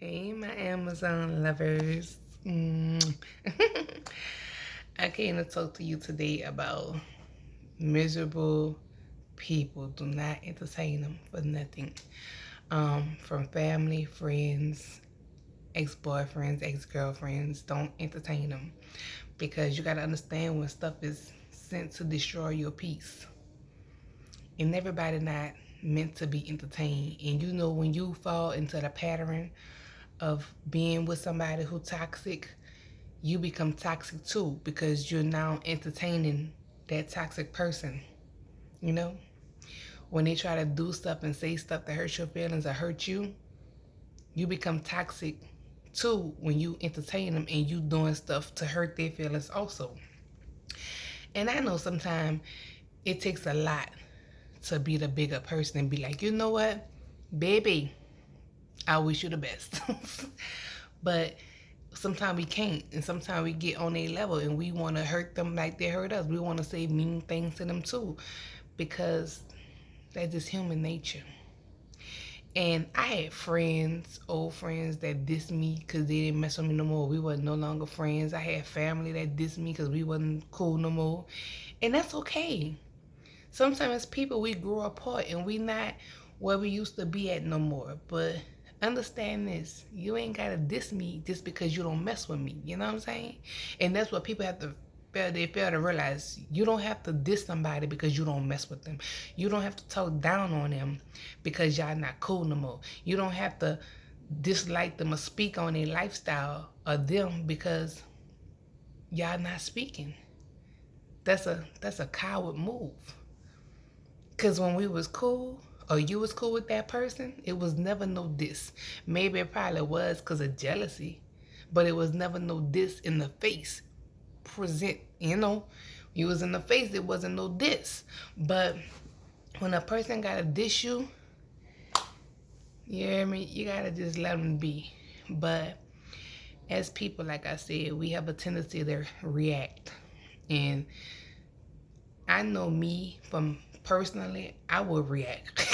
Hey, my Amazon lovers. I came to talk to you today about miserable people. Do not entertain them for nothing. From family, friends, ex-boyfriends, ex-girlfriends, don't entertain them because you got to understand when stuff is sent to destroy your peace. And everybody not meant to be entertained. And you know when you fall into the pattern of being with somebody who toxic, you become toxic too because you're now entertaining that toxic person. You know, when they try to do stuff and say stuff that hurts your feelings or hurt you, you become toxic too when you entertain them and you doing stuff to hurt their feelings also. And I know sometimes it takes a lot to be the bigger person and be like, you know what, baby, I wish you the best. But sometimes we can't, and sometimes we get on a level and we want to hurt them like they hurt us. We want to say mean things to them too, because that's just human nature. And I had friends, old friends, that dissed me because they didn't mess with me no more. We were no longer friends. I had family that dissed me because we wasn't cool no more, and that's okay. Sometimes as people we grow apart and we not where we used to be at no more. But understand this, you ain't gotta diss me just because you don't mess with me. You know what I'm saying? And that's what people have to fail to realize. You don't have to diss somebody because you don't mess with them. You don't have to talk down on them because y'all not cool no more. You don't have to dislike them or speak on their lifestyle or them because y'all not speaking. That's a coward move. Cause when we was cool, or you was cool with that person, it was never no diss. Maybe it probably was cause of jealousy, but it was never no diss in the face. Present, you was in the face, it wasn't no diss. But when a person gotta diss you, you hear me? You gotta just let them be. But as people, like I said, we have a tendency to react. And I know me from personally, I will react.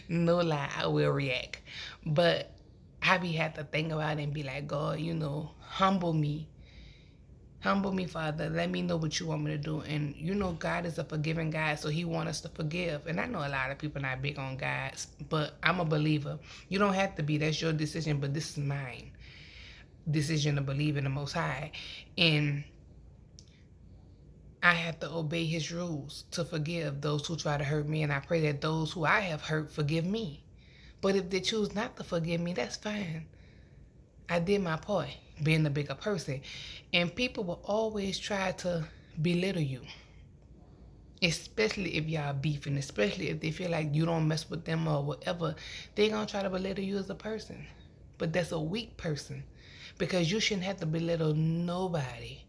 No lie, I will react. But I be have to think about it and be like, God, humble me. Humble me, Father. Let me know what you want me to do. And God is a forgiving God, so He wants us to forgive. And I know a lot of people not big on God, but I'm a believer. You don't have to be. That's your decision, but this is mine. Decision to believe in the Most High. And I have to obey His rules to forgive those who try to hurt me, and I pray that those who I have hurt forgive me. But if they choose not to forgive me, that's fine. I did my part, being the bigger person. And people will always try to belittle you, especially if y'all beefing, especially if they feel like you don't mess with them or whatever. They gonna try to belittle you as a person. But that's a weak person, because you shouldn't have to belittle nobody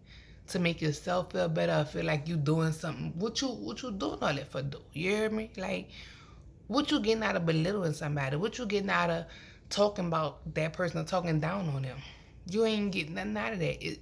to make yourself feel better or feel like you doing something. What you doing all that for, though? You hear me? Like, what you getting out of belittling somebody? What you getting out of talking about that person or talking down on them? You ain't getting nothing out of that.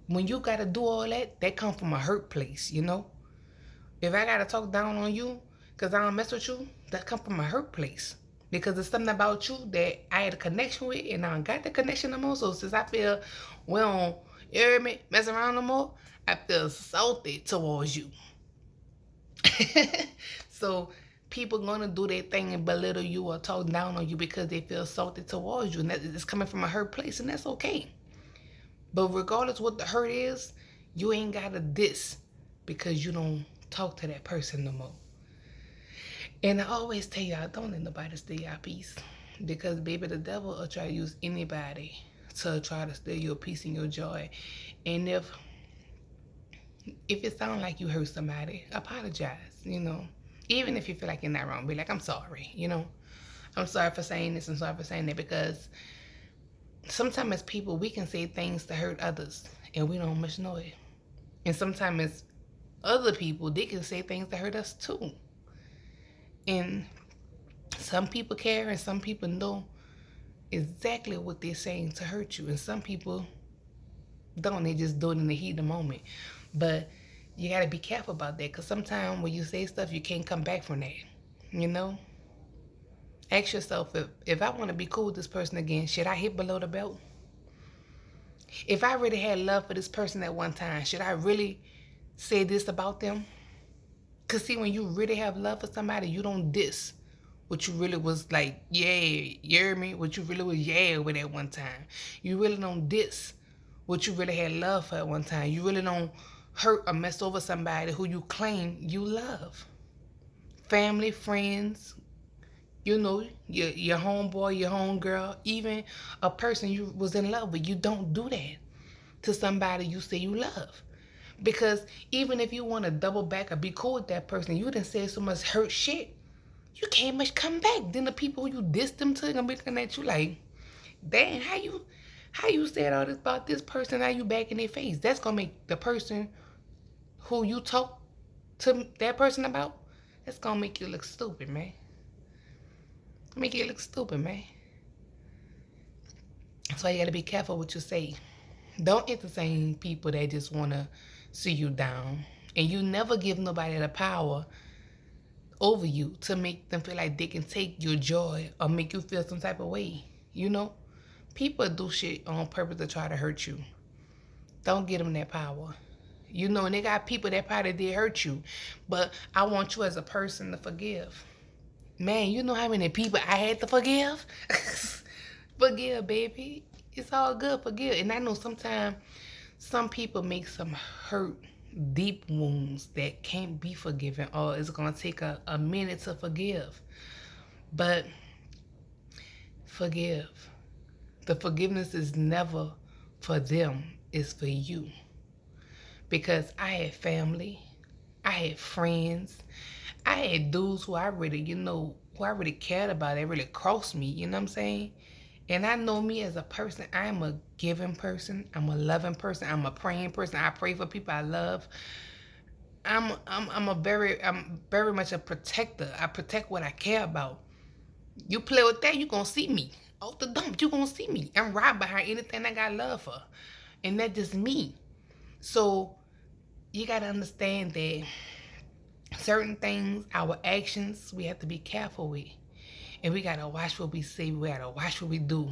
When you gotta do all that, that come from a hurt place, If I gotta talk down on you because I don't mess with you, that come from a hurt place. Because there's something about you that I had a connection with and I don't got the connection no more. So since I feel we don't, you hear me, mess around no more, I feel salty towards you. So people gonna do their thing and belittle you or talk down on you because they feel salty towards you. And that is coming from a hurt place, and that's okay. But regardless what the hurt is, you ain't gotta diss because you don't talk to that person no more. And I always tell y'all, don't let nobody steal your peace. Because baby, the devil will try to use anybody to try to steal your peace and your joy. And if it sounds like you hurt somebody, apologize. Even if you feel like you're not wrong, be like, I'm sorry. I'm sorry for saying this, I'm sorry for saying that, because sometimes as people, we can say things to hurt others and we don't much know it. And sometimes as other people, they can say things to hurt us too. And some people care and some people know exactly what they're saying to hurt you. And some people don't. They just do it in the heat of the moment. But you got to be careful about that, because sometimes when you say stuff, you can't come back from that. Ask yourself, if I want to be cool with this person again, should I hit below the belt? If I really had love for this person at one time, should I really say this about them? Because see, when you really have love for somebody, you don't diss what you really was like, yeah, you hear me? What you really was yeah with at one time. You really don't diss what you really had love for at one time. You really don't hurt or mess over somebody who you claim you love. Family, friends, you know, your homeboy, your homegirl, even a person you was in love with. You don't do that to somebody you say you love. Because even if you want to double back or be cool with that person, you done said so much hurt shit, you can't much come back. Then the people who you dissed them to gonna be looking at you like, dang, how you said all this about this person, now you back in their face. That's gonna make the person who you talk to that person about, that's gonna make you look stupid, man. Make you look stupid, man. That's why you gotta be careful what you say. Don't entertain people that just wanna see you down. And you never give nobody the power over you to make them feel like they can take your joy or make you feel some type of way. You know? People do shit on purpose to try to hurt you. Don't give them that power. You know, and they got people that probably did hurt you. But I want you as a person to forgive. Man, you know how many people I had to forgive? Forgive, baby. It's all good, forgive. And I know sometimes some people make some hurt, deep wounds that can't be forgiven, or it's going to take a minute to forgive. But forgive. The forgiveness is never for them, it's for you. Because I had family, I had friends, I had dudes who I really, who I really cared about, they really crossed me, you know what I'm saying? And I know me as a person, I am a giving person, I'm a loving person, I'm a praying person, I pray for people I love. I'm very much a protector. I protect what I care about. You play with that, you gonna see me. Off the dump, you gonna see me. I'm right behind anything I got love for. And that's just me. So you gotta understand that certain things, our actions, we have to be careful with. And we gotta watch what we say, we gotta watch what we do.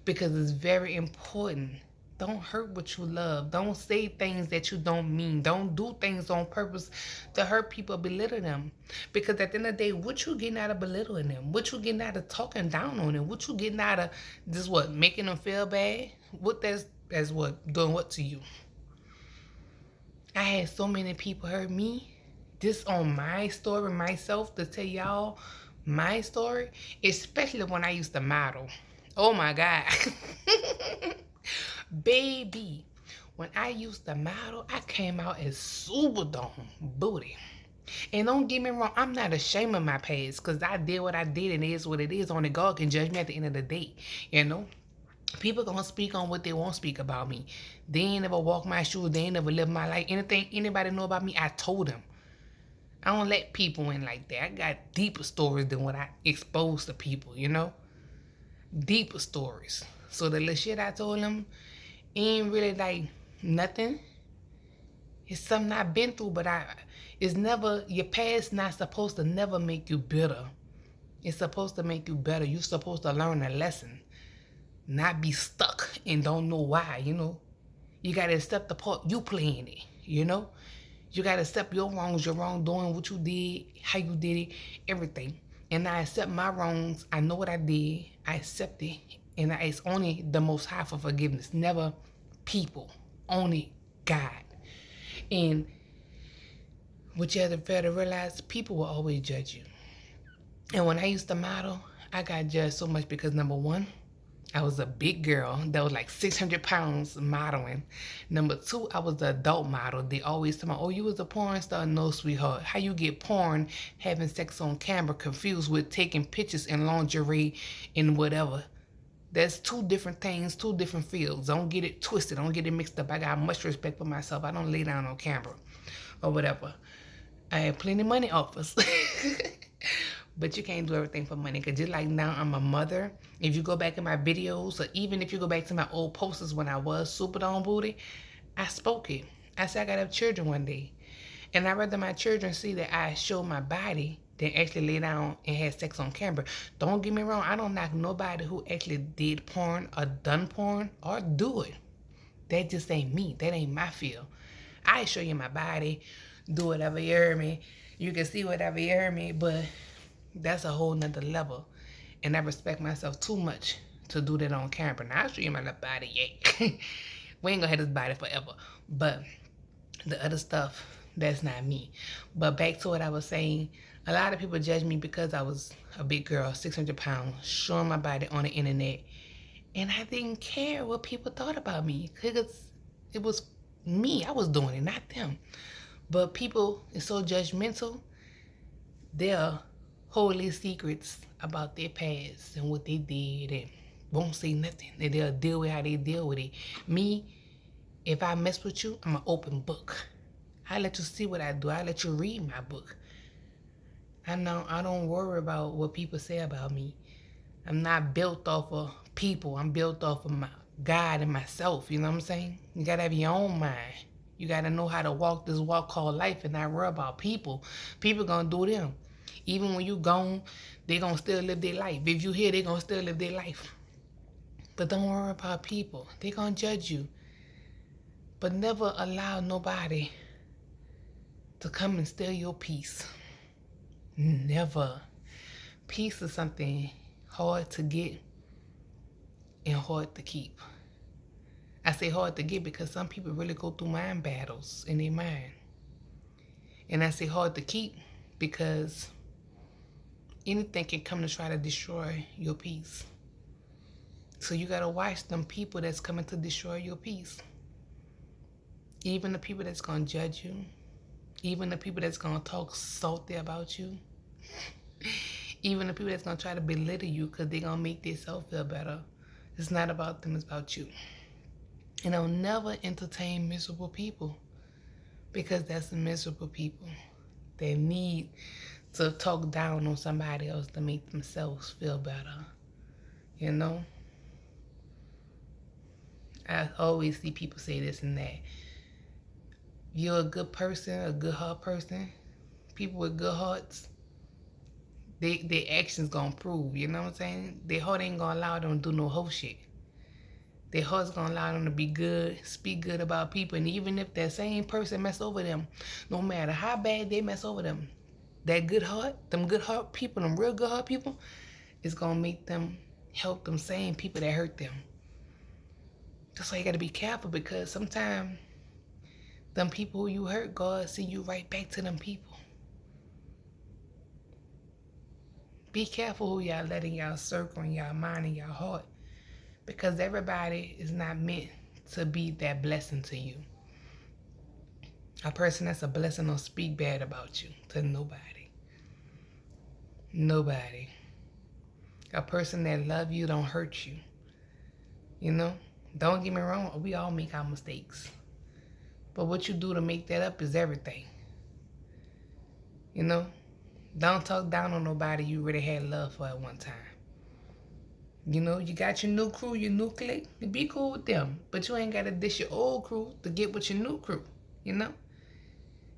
Because it's very important. Don't hurt what you love. Don't say things that you don't mean. Don't do things on purpose to hurt people, belittle them. Because at the end of the day, what you getting out of belittling them? What you getting out of talking down on them? What you getting out of just what? Making them feel bad? What that's what? Doing what to you? I had so many people hurt me. Just on my story, myself, to tell y'all my story. Especially when I used to model. Oh my God. Baby, when I used to model, I came out as Superdome booty. And don't get me wrong, I'm not ashamed of my past because I did what I did and it is what it is. Only God can judge me at the end of the day, you know? People gonna speak on what they want to speak about me. They ain't never walk my shoes. They ain't never live my life. Anything anybody know about me, I told them. I don't let people in like that. I got deeper stories than what I expose to people, you know? Deeper stories. So the little shit I told them ain't really like nothing. It's something I've been through, but it's never, your past not supposed to never make you bitter. It's supposed to make you better. You're supposed to learn a lesson. Not be stuck and don't know why, you know. You gotta accept the part you play in it, you know. You gotta accept your wrongs, your wrongdoing, what you did, how you did it, everything. And I accept my wrongs. I know what I did. I accept it. And it's only the Most High for forgiveness. Never people. Only God. And what you have to realize, people will always judge you. And when I used to model, I got judged so much because number one, I was a big girl that was like 600 pounds modeling. Number two, I was the adult model. They always tell me, oh, you was a porn star? No, sweetheart. How you get porn, having sex on camera, confused with taking pictures in lingerie and whatever. That's two different things, two different fields. Don't get it twisted. Don't get it mixed up. I got much respect for myself. I don't lay down on camera or whatever. I have plenty of money offers. But you can't do everything for money. Because just like now, I'm a mother. If you go back in my videos, or even if you go back to my old posters when I was Superdome booty, I spoke it. I said I got to have children one day. And I'd rather my children see that I show my body than actually lay down and have sex on camera. Don't get me wrong, I don't knock nobody who actually did porn or done porn or do it. That just ain't me. That ain't my field. I show you my body, do whatever you hear me. You can see whatever you hear me, but that's a whole nother level. And I respect myself too much to do that on camera. Now I'll show you my little body, yeah. We ain't gonna have this body forever. But the other stuff, that's not me. But back to what I was saying, a lot of people judge me because I was a big girl, 600 pounds, showing my body on the internet. And I didn't care what people thought about me because it was me. I was doing it, not them. But people is so judgmental. They'll hold their secrets about their past and what they did and won't say nothing. And they'll deal with how they deal with it. Me, if I mess with you, I'm an open book. I let you see what I do. I let you read my book. I don't worry about what people say about me. I'm not built off of people. I'm built off of my God and myself. You know what I'm saying? You gotta have your own mind. You gotta know how to walk this walk called life and not worry about people. People gonna do them. Even when you gone, they gonna still live their life. If you here, they gonna still live their life. But don't worry about people. They gonna judge you. But never allow nobody to come and steal your peace. Never. Peace is something hard to get and hard to keep. I say hard to get because some people really go through mind battles in their mind. And I say hard to keep because anything can come to try to destroy your peace. So you gotta watch them people that's coming to destroy your peace. Even the people that's gonna judge you. Even the people that's gonna talk salty about you. Even the people that's gonna try to belittle you because they're gonna make themselves feel better. It's not about them, it's about you. And I'll never entertain miserable people because that's miserable people. They need to talk down on somebody else to make themselves feel better. You know? I always see people say this and that. You're a good person, a good heart person. People with good hearts, their actions gonna prove, you know what I'm saying? Their heart ain't gonna allow them to do no whole shit. Their heart's gonna allow them to be good, speak good about people, and even if that same person mess over them, no matter how bad they mess over them, that good heart, them good heart people, them real good heart people, is gonna make them help them same people that hurt them. That's why you gotta be careful because sometimes them people who you hurt, God send you right back to them people. Be careful who y'all letting y'all circle in y'all mind and y'all heart because everybody is not meant to be that blessing to you. A person that's a blessing don't speak bad about you to nobody. Nobody. A person that love you don't hurt you. You know? Don't get me wrong, we all make our mistakes. But what you do to make that up is everything. You know? Don't talk down on nobody you really had love for at one time. You know, you got your new crew, your new clique, be cool with them. But you ain't got to dish your old crew to get with your new crew, you know?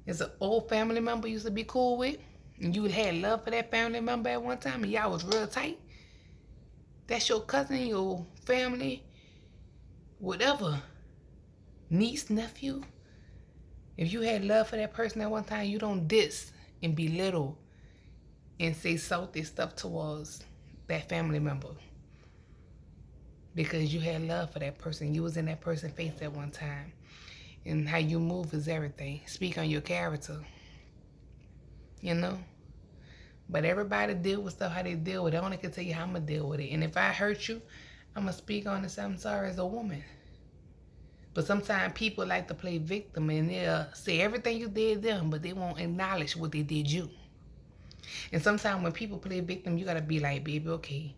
It's an old family member you used to be cool with, and you had love for that family member at one time, and y'all was real tight. That's your cousin, your family, whatever. Niece, nephew. If you had love for that person at one time, you don't diss and belittle and say salty stuff towards that family member. Because you had love for that person. You was in that person's face at one time. And how you move is everything. Speak on your character. You know? But everybody deal with stuff how they deal with it. I only can tell you how I'm going to deal with it. And if I hurt you, I'm going to speak on it and say I'm sorry as a woman. But sometimes people like to play victim and they'll say everything you did them, but they won't acknowledge what they did you. And sometimes when people play victim, you got to be like, baby, okay,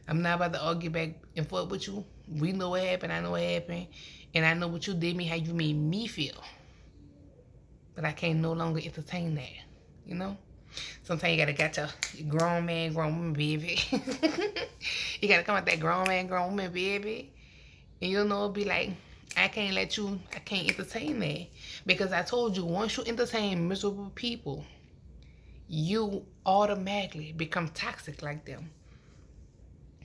I'm not about to argue back and forth with you. We know what happened. I know what happened. And I know what you did me, how you made me feel. But I can't no longer entertain that, you know? Sometimes you got to get your grown man, grown woman, baby. You got to come out that grown man, grown woman, baby. And you'll know it'll be like, I can't entertain that. Because I told you, once you entertain miserable people, you automatically become toxic like them.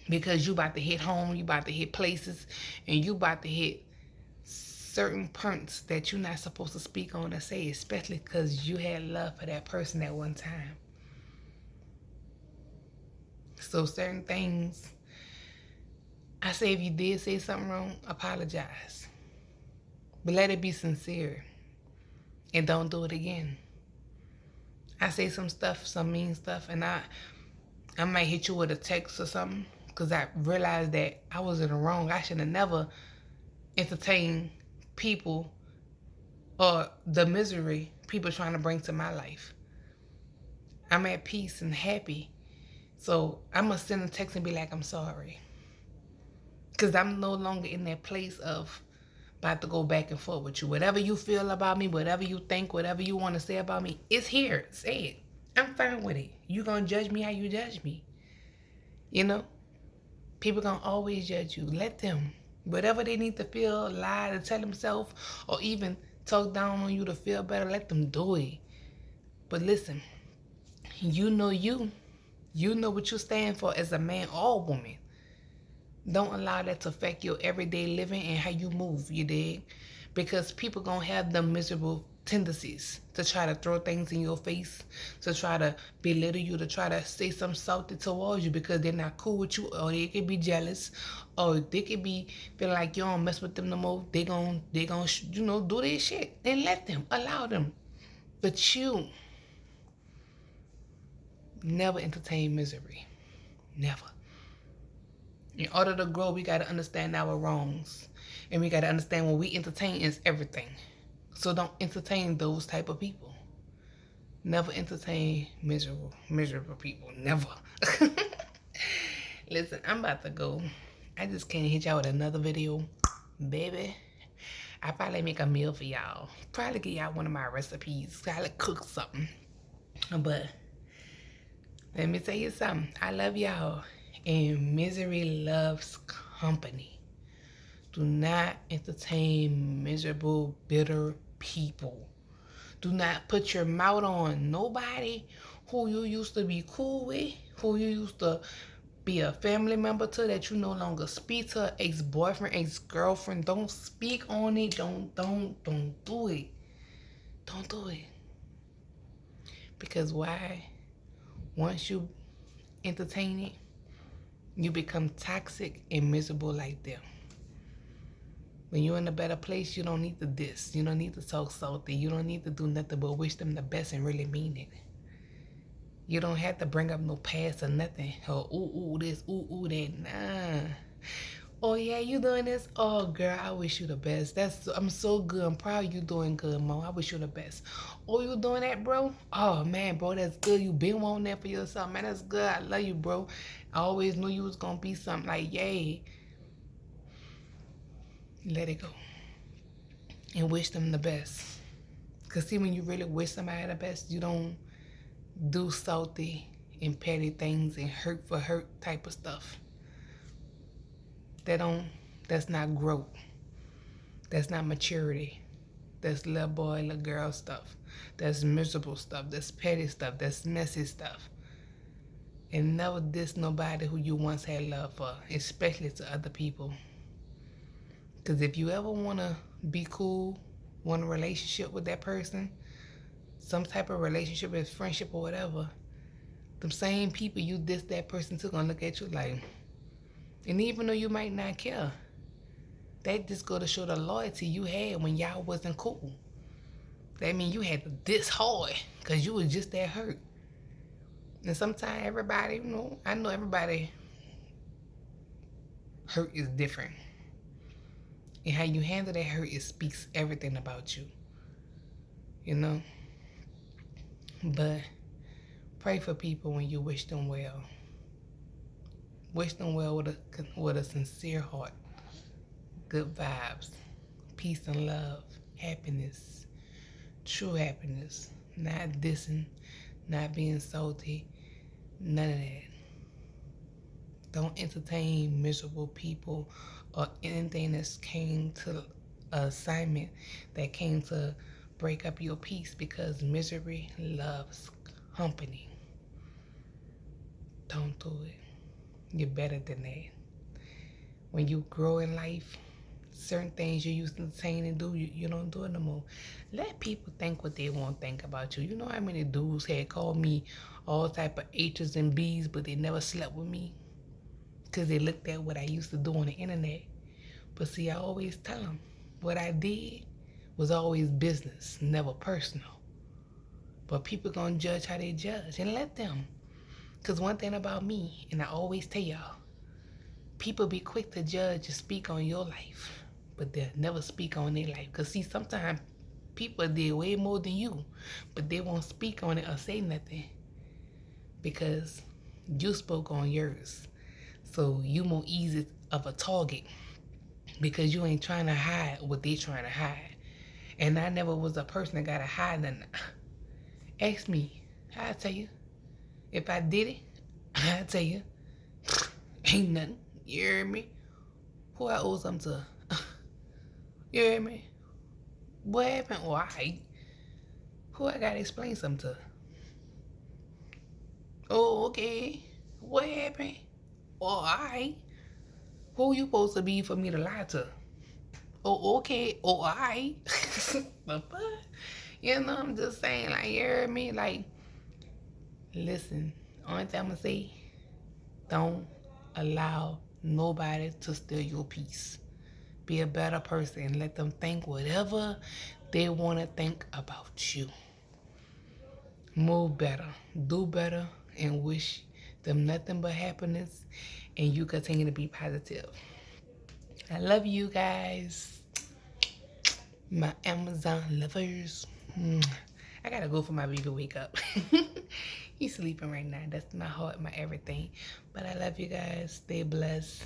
Because you about to hit home, you about to hit places, and you about to hit certain points that you're not supposed to speak on or say, especially because you had love for that person at one time. So certain things, I say if you did say something wrong, apologize. But let it be sincere. And don't do it again. I say some stuff, some mean stuff, and I might hit you with a text or something because I realized that I was in the wrong. I should have never entertained people or the misery people trying to bring to my life. I'm at peace and happy. So I'm going to send a text and be like, I'm sorry. Because I'm no longer in that place of about to go back and forth with you. Whatever you feel about me, whatever you think, whatever you want to say about me, it's here. Say it. I'm fine with it. You going to judge me how you judge me. You know? People going to always judge you. Let them. Whatever they need to feel, lie to tell themselves, or even talk down on you to feel better, let them do it. But listen, you know you. You know what you stand for as a man or woman. Don't allow that to affect your everyday living and how you move, you dig? Because people gonna have them miserable tendencies to try to throw things in your face, to try to belittle you, to try to say something salty towards you because they're not cool with you, or they could be jealous, or they could be feeling like you don't mess with them no more. They gon' do their shit. And let them, allow them. But you never entertain misery. Never. In order to grow, we got to understand our wrongs. And we got to understand what we entertain is everything. So don't entertain those type of people. Never entertain miserable people. Never. Listen, I'm about to go. I just can't hit y'all with another video. Baby, I probably make a meal for y'all. Probably give y'all one of my recipes. Probably cook something. But let me tell you something. I love y'all. And misery loves company. Do not entertain miserable, bitter people. Do not put your mouth on nobody who you used to be cool with, who you used to be a family member to that you no longer speak to, ex-boyfriend, ex-girlfriend. Don't speak on it. Don't do it. Don't do it. Because why? Once you entertain it, you become toxic and miserable like them. When you're in a better place, you don't need to diss. You don't need to talk salty. You don't need to do nothing but wish them the best and really mean it. You don't have to bring up no past or nothing. Or ooh this, ooh that. Nah. Oh yeah, you doing this? Oh girl, I wish you the best. I'm so good. I'm proud you doing good, Mom. I wish you the best. Oh, you doing that, bro? Oh man, bro, that's good. You been wanting that for yourself, man. That's good. I love you, bro. I always knew you was gonna be something like, yay. Let it go. And wish them the best. Cause see, when you really wish somebody the best, you don't do salty and petty things and hurt for hurt type of stuff. That's not growth. That's not maturity. That's little boy, little girl stuff. That's miserable stuff. That's petty stuff. That's messy stuff. And never diss nobody who you once had love for, especially to other people. Because if you ever want to be cool, want a relationship with that person, some type of relationship, as friendship or whatever, them same people you diss that person to gonna look at you like, and even though you might not care, that just go to show the loyalty you had when y'all wasn't cool. That mean you had to diss hard because you was just that hurt. And sometimes everybody, I know everybody hurt is different. And how you handle that hurt, it speaks everything about you. But pray for people when you wish them well. Wish them well with a sincere heart. Good vibes. Peace and love. Happiness. True happiness. Not dissing. Not being salty. None of that. Don't entertain miserable people or anything that came to an assignment that came to break up your peace, because misery loves company. Don't do it. You're better than that. When you grow in life, certain things you used to entertain and do, you don't do it no more. Let people think what they want to think about you. You know how many dudes had called me all type of H's and B's, but they never slept with me because they looked at what I used to do on the internet. But see, I always tell them what I did was always business, never personal. But people gonna judge how they judge, and let them. Because one thing about me, and I always tell y'all, people be quick to judge and speak on your life, but they'll never speak on their life. Because see, sometimes people did way more than you, but they won't speak on it or say nothing because you spoke on yours. So you more easy of a target because you ain't trying to hide what they trying to hide. And I never was a person that gotta hide nothing. Ask me, I'll tell you. If I did it, I'll tell you. Ain't nothing. You hear me? Who I owe something to? You hear me? What happened? Why? Who I gotta explain something to? Oh, okay. What happened? Oh, alright. Who you supposed to be for me to lie to? Oh, okay. Oh, alright. The fuck? You know, I'm just saying, like, you hear me? Like, listen, only thing I'm gonna say, don't allow nobody to steal your peace. Be a better person and let them think whatever they want to think about you. Move better, do better, and wish them nothing but happiness, and you continue to be positive. I love you guys, my Amazon lovers. I gotta go for my baby wake up. He's sleeping right now. That's my heart, my everything. But I love you guys. Stay blessed.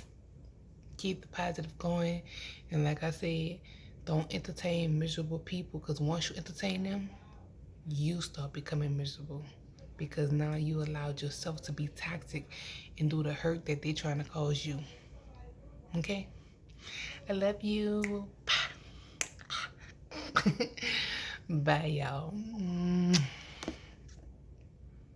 Keep the positive going. And like I said, don't entertain miserable people, because once you entertain them, you start becoming miserable, because now you allowed yourself to be toxic and do the hurt that they're trying to cause you. Okay? I love you. Bye, y'all.